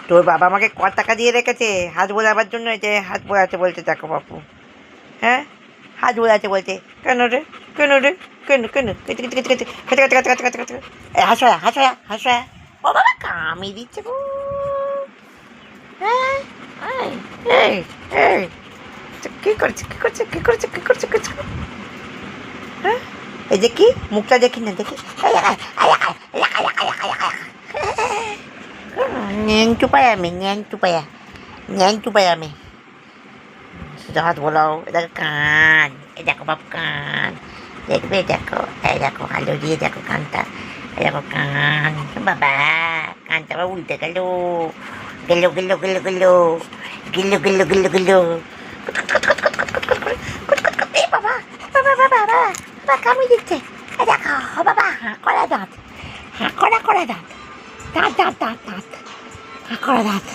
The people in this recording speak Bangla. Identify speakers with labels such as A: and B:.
A: তোর বাবা আমাকে ক টাকা দিয়ে রেখেছে হাত বোলাবার জন্য, যে হাত বোলাতে বলছে, দেখো বাপু। হ্যাঁ, হাত বোলাতে বলছে। কেন রে, কেন রে, কেন কেন কেটে কেটে কেটে কেটে কেটে কেটে কেটে কেটে কেটে কেটে হাসয়া হাসয়া হাসয়া। ও বাবা কামি দিচ্ছে গো। হ্যাঁ, এই এই এই কি করছে কি করছে কি করছে কি করছে কিছু? হ্যাঁ, এই যে কি মুখটা দেখি না দেখি। ন্যাংটু পায় আমি, ন্যাংটু পায়া, ন্যাংটু পায় আমি। সোজা হাত বোলাও, এটা কান, এই দেখো বাপ কান, দেখবে দেখো, এই দেখো আলো দিয়ে দেখো কানটা, এই দেখো কান। বাবা কানটা আবার উল্টে গেল, গেল গেল গেল গেল গেল গেল গেল গেল। এ বাবা বাবা বাবা বাবা বাবা কামি দিচ্ছে। এই দেখো বাবা, হাঁ করা দাঁত, হাঁ করা করা দাঁত, দাঁত দাঁত দাঁত দাঁত, হাঁ করা দাঁত।